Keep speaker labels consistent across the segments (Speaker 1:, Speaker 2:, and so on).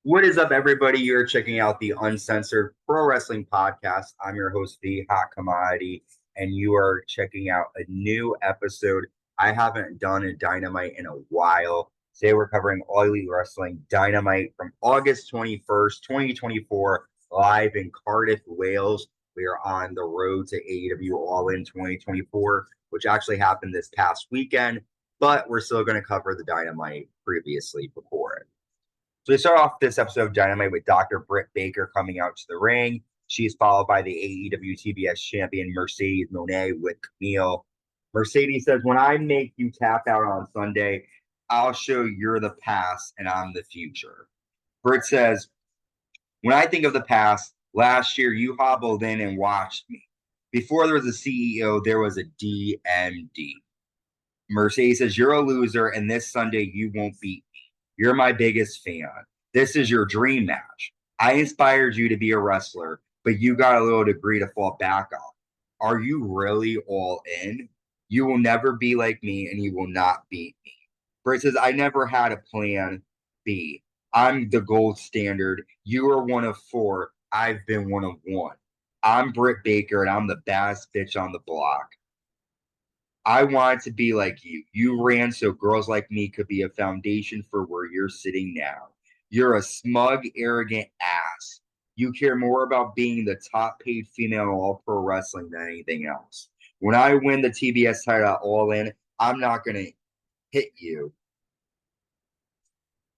Speaker 1: What is up, everybody? You're checking out the Uncensored Pro Wrestling Podcast. I'm your host, The Hot Commodity, and you are checking out a new episode. I haven't done a Dynamite in a while. Today, we're covering All Elite Wrestling Dynamite from August 21st, 2024, live in Cardiff, Wales. We are on the road to AEW All In 2024, which actually happened this past weekend, but we're still going to cover the Dynamite previously before it. So we start off this episode of Dynamite with Dr. Britt Baker coming out to the ring. She's followed by the AEW TBS champion Mercedes Mone with Camille. Mercedes says, "When I make you tap out on Sunday, I'll show you're the past and I'm the future." Britt says, "When I think of the past, last year you hobbled in and watched me. Before there was a CEO, there was a DMD." Mercedes says, "You're a loser, and this Sunday you won't beat me. You're my biggest fan. This is your dream match. I inspired you to be a wrestler, but you got a little degree to fall back on. Are you really all in? You will never be like me, and you will not beat me." Britt says, "I never had a plan B. I'm the gold standard. You are one of four. I've been one of one. I'm Britt Baker, and I'm the baddest bitch on the block. I wanted to be like you. You ran so girls like me could be a foundation for where you're sitting now. You're a smug, arrogant ass. You care more about being the top paid female in all pro wrestling than anything else. When I win the TBS title at All In, I'm not going to hit you.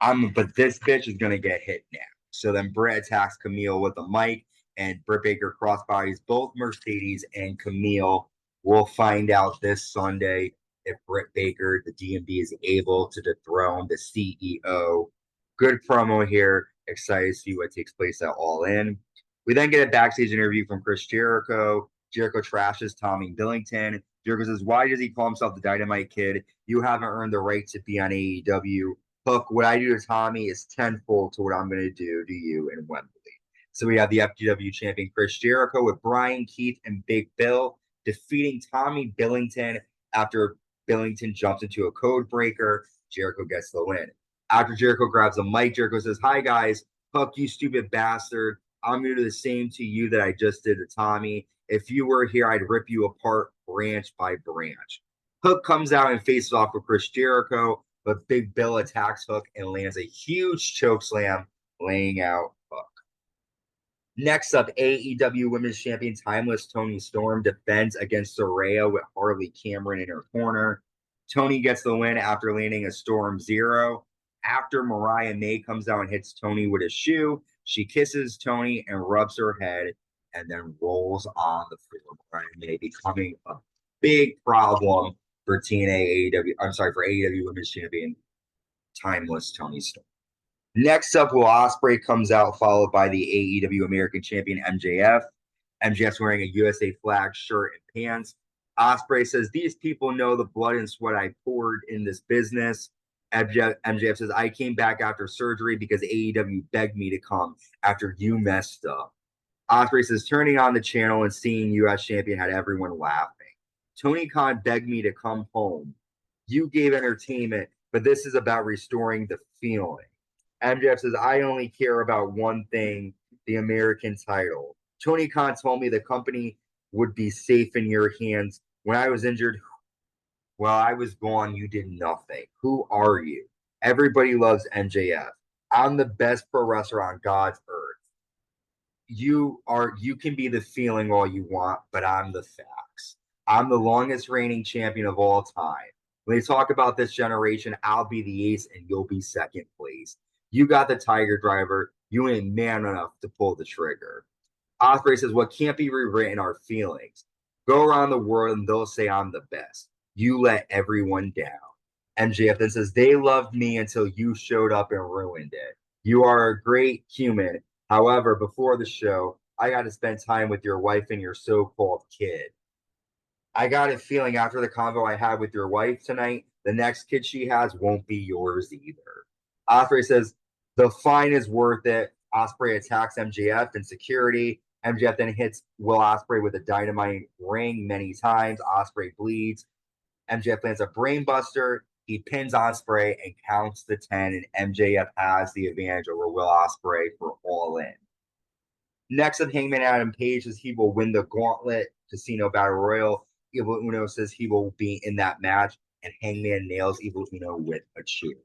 Speaker 1: But this bitch is going to get hit now." So then Britt attacks Camille with a mic, and Britt Baker crossbodies both Mercedes and Camille. We'll find out this Sunday if Britt Baker, the DMD, is able to dethrone the CEO. Good promo here. Excited to see what takes place at All In. We then get a backstage interview from Chris Jericho. Jericho trashes Tommy Billington. Jericho says, "Why does he call himself the Dynamite Kid? You haven't earned the right to be on AEW. Hook, what I do to Tommy is tenfold to what I'm going to do to you in Wembley." So we have the FTW Champion Chris Jericho with Brian, Keith, and Big Bill defeating Tommy Billington after Billington jumps into a code breaker. Jericho gets the win. After Jericho grabs a mic, Jericho says, "Hi, guys. Hook, you stupid bastard. I'm going to do the same to you that I just did to Tommy. If you were here, I'd rip you apart branch by branch." Hook comes out and faces off with Chris Jericho, but Big Bill attacks Hook and lands a huge choke slam, laying out Hook. Next up, AEW Women's Champion Timeless Toni Storm defends against Saraya with Harley Cameron in her corner. Toni gets the win after landing a Storm Zero. After Mariah May comes out and hits Toni with a shoe, she kisses Toni and rubs her head and then rolls on the floor. Mariah May becoming a big problem for TNA AEW. I'm sorry, for AEW Women's Champion Timeless Toni Storm. Next up, Will Ospreay comes out, followed by the AEW American Champion MJF. MJF's wearing a USA flag shirt and pants. Ospreay says, "These people know the blood and sweat I poured in this business." MJF says, "I came back after surgery because AEW begged me to come after you messed up." Ospreay says, "Turning on the channel and seeing US champion had everyone laughing. Tony Khan begged me to come home. You gave entertainment, but this is about restoring the feeling." MJF says, "I only care about one thing, the American title. Tony Khan told me the company would be safe in your hands. When I was injured, while I was gone, you did nothing. Who are you? Everybody loves MJF. I'm the best pro wrestler on God's earth. You can be the feeling all you want, but I'm the facts. I'm the longest reigning champion of all time. When they talk about this generation, I'll be the ace and you'll be second place. You got the Tiger Driver. You ain't man enough to pull the trigger." Ospreay says, "What can't be rewritten are feelings. Go around the world and they'll say I'm the best. You let everyone down." MJF then says, "They loved me until you showed up and ruined it. You are a great human. However, before the show, I got to spend time with your wife and your so-called kid. I got a feeling after the convo I had with your wife tonight, the next kid she has won't be yours either." Ospreay says, "The fine is worth it." Ospreay attacks MJF in security. MJF then hits Will Ospreay with a dynamite ring many times. Ospreay bleeds. MJF lands a brainbuster. He pins Ospreay and counts the 10, and MJF has the advantage over Will Ospreay for All In. Next up, Hangman Adam Page says he will win the Gauntlet Casino Battle Royal. Evil Uno says he will be in that match, and Hangman nails Evil Uno with a cheer.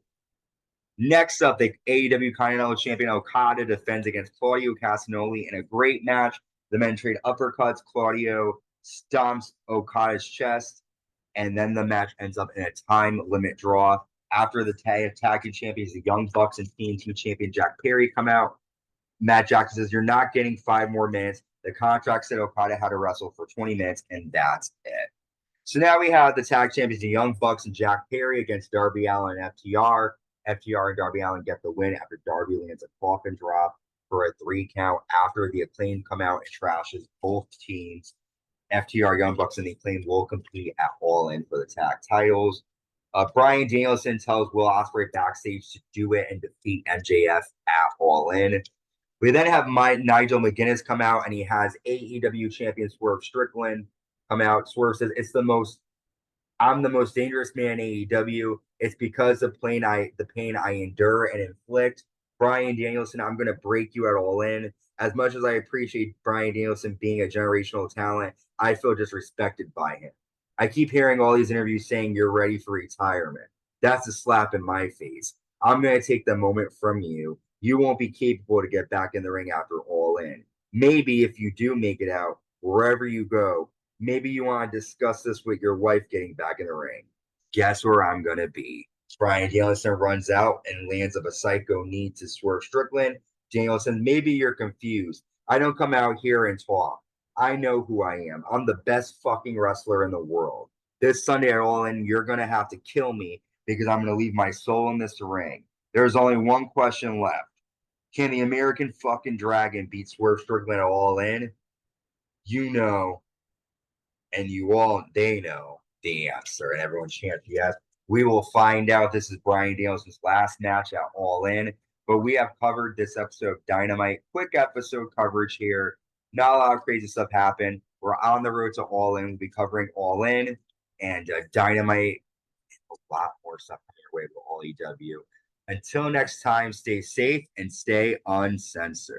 Speaker 1: Next up, the AEW Continental Champion Okada defends against Claudio Castagnoli in a great match. The men trade uppercuts. Claudio stomps Okada's chest, and then the match ends up in a time limit draw. After the tag team champions, the Young Bucks and TNT champion Jack Perry come out. Matt Jackson says, "You're not getting 5 more minutes. The contract said Okada had to wrestle for 20 minutes, and that's it." So now we have the tag champions, the Young Bucks and Jack Perry against Darby Allin and FTR. FTR and Darby Allin get the win after Darby lands a coffin drop for a 3 count after the Acclaim come out and trashes both teams. FTR, Young Bucks, and the Acclaim will compete at All In for the tag titles. Bryan Danielson tells Will Ospreay backstage to do it and defeat MJF at All In. We then have Nigel McGuinness come out, and he has AEW Champion Swerve Strickland come out. Swerve says, I'm the most dangerous man in AEW. It's because of the pain I endure and inflict. Bryan Danielson, I'm going to break you at All In. As much as I appreciate Bryan Danielson being a generational talent, I feel disrespected by him. I keep hearing all these interviews saying you're ready for retirement. That's a slap in my face. I'm going to take the moment from you. You won't be capable to get back in the ring after All In. Maybe if you do make it out, wherever you go, maybe you want to discuss this with your wife getting back in the ring. Guess where I'm going to be. Bryan Danielson runs out and lands up a psycho knee to Swerve Strickland. Danielson, maybe you're confused. I don't come out here and talk. I know who I am. I'm the best fucking wrestler in the world. This Sunday at All In, you're going to have to kill me because I'm going to leave my soul in this ring. There's only one question left. Can the American fucking Dragon beat Swerve Strickland at All In? You know, and they know the answer, and everyone chants yes. We will find out. This is Bryan Danielson's last match at All In, but we have covered this episode of Dynamite. Quick episode coverage here. Not a lot of crazy stuff happened. We're on the road to All In. We'll be covering All In and Dynamite. A lot more stuff coming your way with all AEW. Until next time, stay safe and stay uncensored.